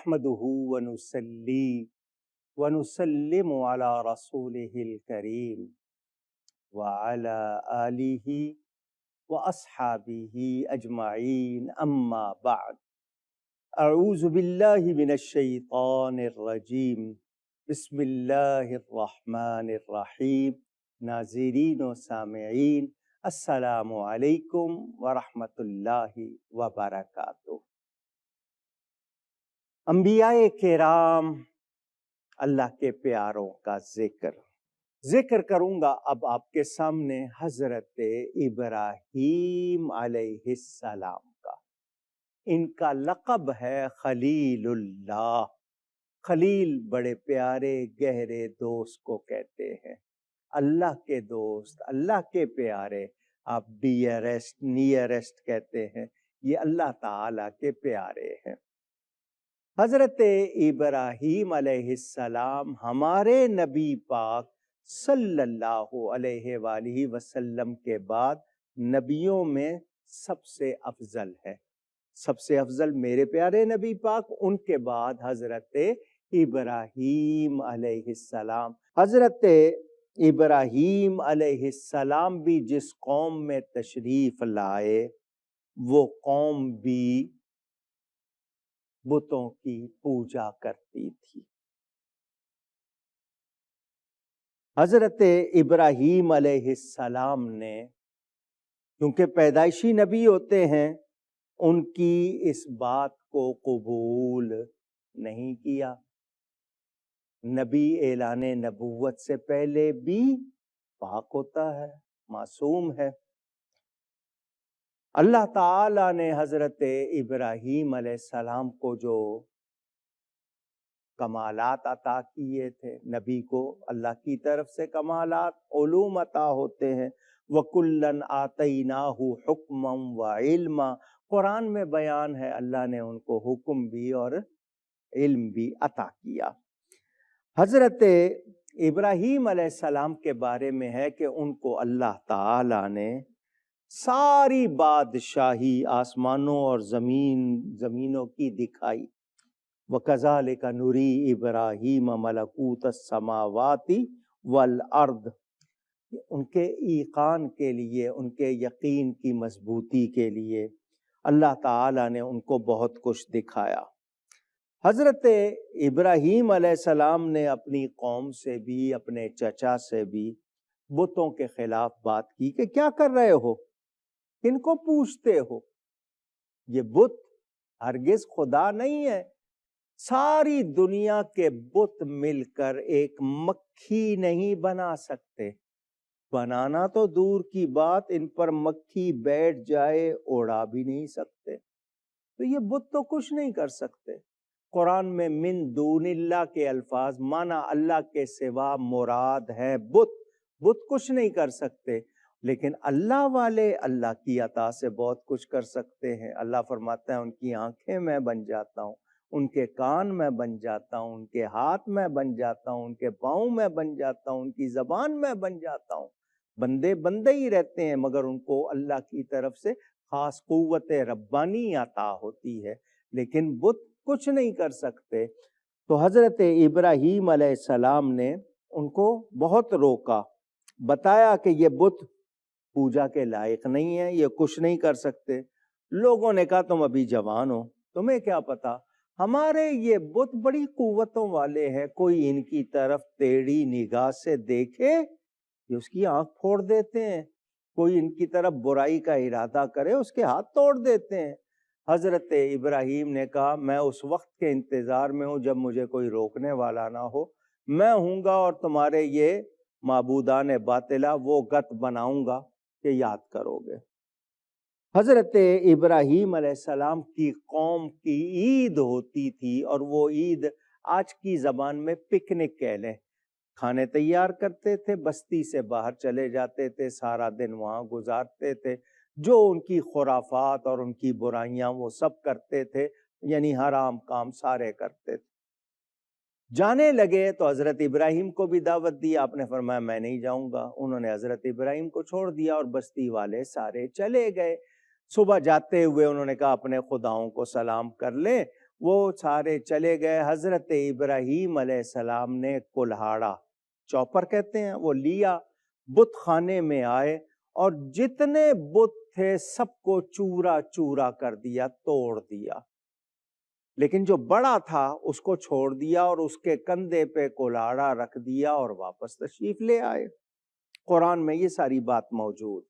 نحمده ونصلي ونسلم على رسوله الكريم وعلى آله وأصحابه أجمعين أما بعد أعوذ بالله من الشيطان الرجيم بسم الله الرحمن الرحيم ناظرین و سامعین السلام علیکم ورحمۃ اللہ وبرکاتہ۔ انبیاء کرام، اللہ کے پیاروں کا ذکر کروں گا اب آپ کے سامنے حضرت ابراہیم علیہ السلام کا۔ ان کا لقب ہے خلیل اللہ۔ خلیل بڑے پیارے گہرے دوست کو کہتے ہیں، اللہ کے دوست، اللہ کے پیارے، آپ ڈیئرسٹ نیئرسٹ کہتے ہیں، یہ اللہ تعالیٰ کے پیارے ہیں۔ حضرت ابراہیم علیہ السلام ہمارے نبی پاک صلی اللہ علیہ وآلہ وسلم کے بعد نبیوں میں سب سے افضل ہے۔ سب سے افضل میرے پیارے نبی پاک، ان کے بعد حضرت ابراہیم علیہ السلام۔ حضرت ابراہیم علیہ السلام بھی جس قوم میں تشریف لائے وہ قوم بھی بتوں کی پوجا کرتی تھی۔ حضرت ابراہیم علیہ السلام نے، کیونکہ پیدائشی نبی ہوتے ہیں، ان کی اس بات کو قبول نہیں کیا۔ نبی اعلان نبوت سے پہلے بھی پاک ہوتا ہے، معصوم ہے۔ اللہ تعالیٰ نے حضرت ابراہیم علیہ السلام کو جو کمالات عطا کیے تھے، نبی کو اللہ کی طرف سے کمالات علوم عطا ہوتے ہیں، وَكُلًّا آتَيْنَاهُ حُكْمًا وَعِلْمًا، قرآن میں بیان ہے اللہ نے ان کو حکم بھی اور علم بھی عطا کیا۔ حضرت ابراہیم علیہ السلام کے بارے میں ہے کہ ان کو اللہ تعالیٰ نے ساری بادشاہی آسمانوں اور زمینوں کی دکھائی۔ وَكَذَلِكَ نُرِي إِبْرَاهِيمَ مَلَكُوتَ السَّمَاوَاتِ وَالْأَرْضِ، ان کے ایقان کے لیے، ان کے یقین کی مضبوطی کے لیے اللہ تعالیٰ نے ان کو بہت کچھ دکھایا۔ حضرت ابراہیم علیہ السلام نے اپنی قوم سے بھی، اپنے چچا سے بھی بتوں کے خلاف بات کی کہ کیا کر رہے ہو، کن کو پوچھتے ہو، یہ بت ہرگز خدا نہیں ہے۔ ساری دنیا کے بت مل کر ایک مکھی نہیں بنا سکتے، بنانا تو دور کی بات، ان پر مکھی بیٹھ جائے اڑا بھی نہیں سکتے۔ تو یہ بت تو کچھ نہیں کر سکتے۔ قرآن میں من دون اللہ کے الفاظ مانا اللہ کے سوا مراد ہے بت کچھ نہیں کر سکتے، لیکن اللہ والے اللہ کی عطا سے بہت کچھ کر سکتے ہیں۔ اللہ فرماتا ہے ان کی آنکھیں میں بن جاتا ہوں، ان کے کان میں بن جاتا ہوں، ان کے ہاتھ میں بن جاتا ہوں، ان کے پاؤں میں بن جاتا ہوں، ان کی زبان میں بن جاتا ہوں۔ بندے ہی رہتے ہیں، مگر ان کو اللہ کی طرف سے خاص قوت ربانی عطا ہوتی ہے، لیکن بت کچھ نہیں کر سکتے۔ تو حضرت ابراہیم علیہ السلام نے ان کو بہت روکا، بتایا کہ یہ بت پوجا کے لائق نہیں ہے، یہ کچھ نہیں کر سکتے۔ لوگوں نے کہا تم ابھی جوان ہو، تمہیں کیا پتا، ہمارے یہ بت بڑی قوتوں والے ہیں، کوئی ان کی طرف ٹیڑھی نگاہ سے دیکھے یہ اس کی آنکھ پھوڑ دیتے ہیں، کوئی ان کی طرف برائی کا ارادہ کرے اس کے ہاتھ توڑ دیتے ہیں۔ حضرت ابراہیم نے کہا میں اس وقت کے انتظار میں ہوں جب مجھے کوئی روکنے والا نہ ہو، میں ہوں گا اور تمہارے یہ معبودان باطلہ وہ گت بناؤں گا کہ یاد کرو گے۔ حضرت ابراہیم علیہ السلام کی قوم کی عید ہوتی تھی، اور وہ عید آج کی زبان میں پکنک کہہ لیں۔ کھانے تیار کرتے تھے، بستی سے باہر چلے جاتے تھے، سارا دن وہاں گزارتے تھے، جو ان کی خرافات اور ان کی برائیاں وہ سب کرتے تھے، یعنی حرام کام سارے کرتے تھے۔ جانے لگے تو حضرت ابراہیم کو بھی دعوت دی، آپ نے فرمایا میں نہیں جاؤں گا، انہوں نے حضرت ابراہیم کو چھوڑ دیا اور بستی والے سارے چلے گئے۔ صبح جاتے ہوئے انہوں نے کہا اپنے خداؤں کو سلام کر لیں، وہ سارے چلے گئے. حضرت ابراہیم علیہ السلام نے کلہاڑا، چوپر کہتے ہیں، وہ لیا، بت خانے میں آئے اور جتنے بت تھے سب کو چورا چورا کر دیا، توڑ دیا. لیکن جو بڑا تھا اس کو چھوڑ دیا اور اس کے کندھے پہ کلاڑا رکھ دیا اور واپس تشریف لے آئے. قرآن میں یہ ساری بات موجود.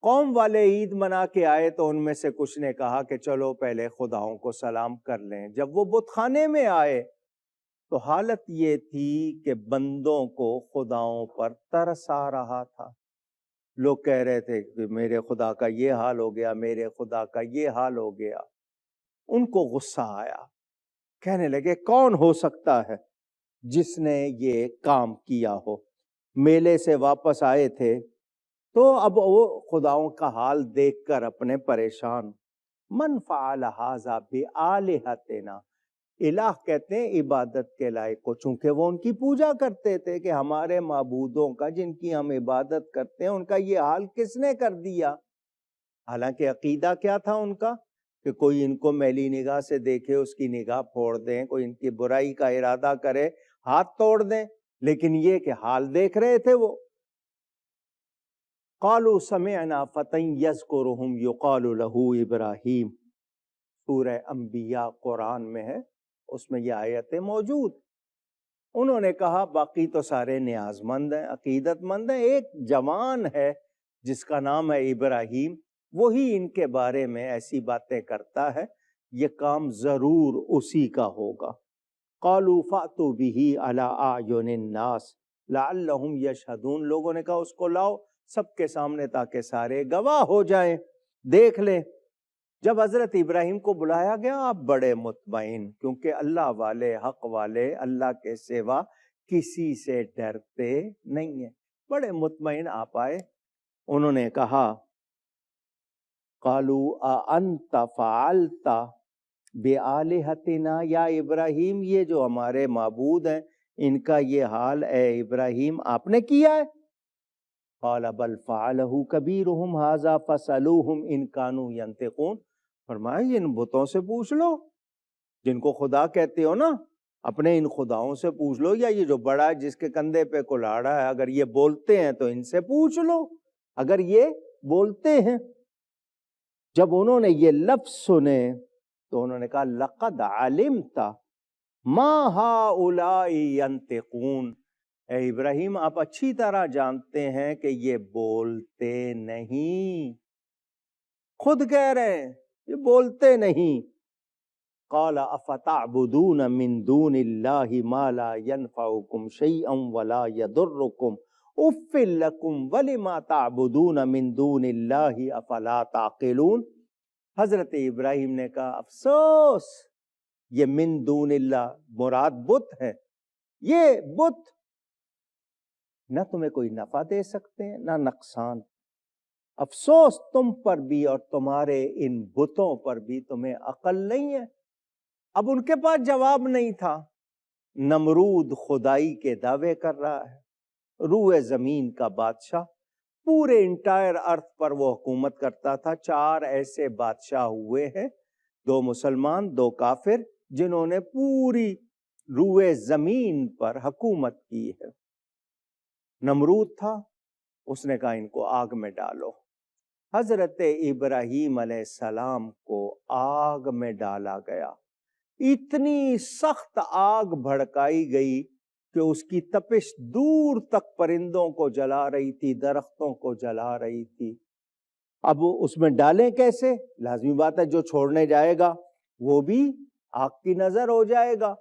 قوم والے عید منا کے آئے تو ان میں سے کچھ نے کہا کہ چلو پہلے خداؤں کو سلام کر لیں. جب وہ بت خانے میں آئے تو حالت یہ تھی کہ بندوں کو خداؤں پر ترس آ رہا تھا. لوگ کہہ رہے تھے کہ میرے خدا کا یہ حال ہو گیا، میرے خدا کا یہ حال ہو گیا. ان کو غصہ آیا، کہنے لگے کون ہو سکتا ہے جس نے یہ کام کیا ہو. میلے سے واپس آئے تھے تو اب وہ خداؤں کا حال دیکھ کر اپنے پریشان. من فعل ھذا بآلہتنا، الہ کہتے ہیں عبادت کے لائق کو، چونکہ وہ ان کی پوجا کرتے تھے کہ ہمارے معبودوں کا جن کی ہم عبادت کرتے ہیں ان کا یہ حال کس نے کر دیا. حالانکہ عقیدہ کیا تھا ان کا کہ کوئی ان کو میلی نگاہ سے دیکھے اس کی نگاہ پھوڑ دیں، کوئی ان کی برائی کا ارادہ کرے ہاتھ توڑ دیں. لیکن یہ کہ حال دیکھ رہے تھے وہ. قالوا سمعنا فتى يذكرهم يقال له ابراہیم، سورہ انبیاء قرآن میں ہے، اس میں یہ آیتیں موجود. انہوں نے کہا باقی تو سارے نیاز مند ہیں، عقیدت مند ہیں، ایک جوان ہے جس کا نام ہے ابراہیم، وہی ان کے بارے میں ایسی باتیں کرتا ہے، یہ کام ضرور اسی کا ہوگا. قالوا فأتوا به على اعین الناس لعلهم یشہدون، لوگوں نے کہا اس کو لاؤ سب کے سامنے تاکہ سارے گواہ ہو جائیں، دیکھ لیں. جب حضرت ابراہیم کو بلایا گیا آپ بڑے مطمئن، کیونکہ اللہ والے، حق والے اللہ کے سوا کسی سے ڈرتے نہیں ہیں، بڑے مطمئن آپ آئے. انہوں نے کہا قالوا اانت فعلت بآلہتنا یا ابراہیم، یہ جو ہمارے معبود ہیں ان کا یہ حال اے ابراہیم آپ نے کیا ہے. قال بل فعلہ کبیرہم ھذا فسألوہم ان کانوا ینطقون، فرمایا ان بتوں سے پوچھ لو جن کو خدا کہتے ہو نا، اپنے ان خداؤں سے پوچھ لو، یا یہ جو بڑا ہے جس کے کندھے پہ کلاڑا ہے اگر یہ بولتے ہیں تو ان سے پوچھ لو اگر یہ بولتے ہیں. جب انہوں نے یہ لفظ سنے تو انہوں نے کہا لقد علمت ما هؤلاء ينطقون، اے ابراہیم آپ اچھی طرح جانتے ہیں کہ یہ بولتے نہیں، خود کہہ رہے ہیں یہ بولتے نہیں. قال افتعبدون من دون اللہ ما لا ينفعكم شيئا ولا يضركم اف لکم ولما تعبدون من دون اللہ افلا تعقلون. حضرت ابراہیم نے کہا افسوس، یہ من دون اللہ مراد بت ہے، یہ بت نہ تمہیں کوئی نفع دے سکتے ہیں نہ نقصان. افسوس تم پر بھی اور تمہارے ان بتوں پر بھی، تمہیں عقل نہیں ہے. اب ان کے پاس جواب نہیں تھا. نمرود خدائی کے دعوے کر رہا ہے، روئے زمین کا بادشاہ، پورے انٹائر ارتھ پر وہ حکومت کرتا تھا. 4 ایسے بادشاہ ہوئے ہیں، 2 مسلمان 2 کافر، جنہوں نے پوری روئے زمین پر حکومت کی ہے. نمرود تھا، اس نے کہا ان کو آگ میں ڈالو. حضرت ابراہیم علیہ السلام کو آگ میں ڈالا گیا. اتنی سخت آگ بھڑکائی گئی کہ اس کی تپش دور تک پرندوں کو جلا رہی تھی، درختوں کو جلا رہی تھی. اب اس میں ڈالیں کیسے؟ لازمی بات ہے جو چھوڑنے جائے گا وہ بھی آگ کی نظر ہو جائے گا.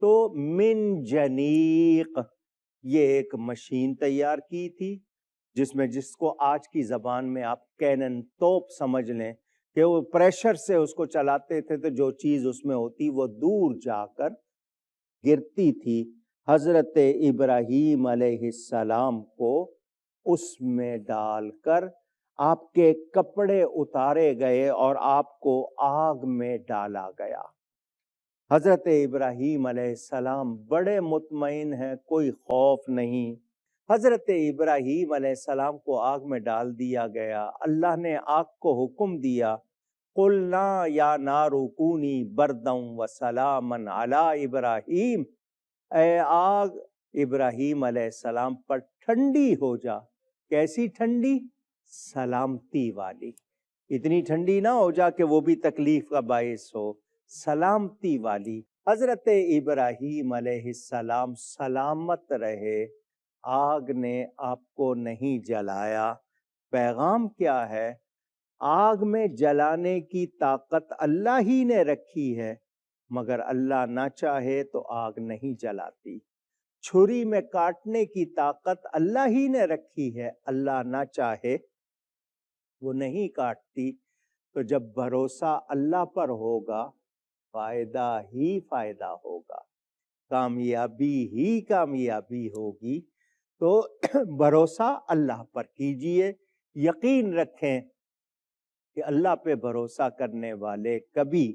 تو من جنیق، یہ ایک مشین تیار کی تھی جس کو آج کی زبان میں آپ کینن توپ سمجھ لیں کہ وہ پریشر سے اس کو چلاتے تھے تو جو چیز اس میں ہوتی وہ دور جا کر گرتی تھی. حضرت ابراہیم علیہ السلام کو اس میں ڈال کر آپ کے کپڑے اتارے گئے اور آپ کو آگ میں ڈالا گیا. حضرت ابراہیم علیہ السلام بڑے مطمئن ہیں، کوئی خوف نہیں. حضرت ابراہیم علیہ السلام کو آگ میں ڈال دیا گیا. اللہ نے آگ کو حکم دیا قلنا یا نار کونی بردم و سلامن علی ابراہیم، اے آگ ابراہیم علیہ السلام پر ٹھنڈی ہو جا۔ کیسی ٹھنڈی؟ سلامتی والی، اتنی ٹھنڈی نہ ہو جا کہ وہ بھی تکلیف کا باعث ہو، سلامتی والی۔ حضرت ابراہیم علیہ السلام سلامت رہے، آگ نے آپ کو نہیں جلایا۔ پیغام کیا ہے؟ آگ میں جلانے کی طاقت اللہ ہی نے رکھی ہے، مگر اللہ نہ چاہے تو آگ نہیں جلاتی۔ چھری میں کاٹنے کی طاقت اللہ ہی نے رکھی ہے، اللہ نہ چاہے وہ نہیں کاٹتی۔ تو جب بھروسہ اللہ پر ہوگا فائدہ ہی فائدہ ہوگا، کامیابی ہی کامیابی ہوگی۔ تو بھروسہ اللہ پر کیجئے، یقین رکھیں کہ اللہ پہ بھروسہ کرنے والے کبھی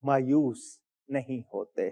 مایوس نہیں ہوتے۔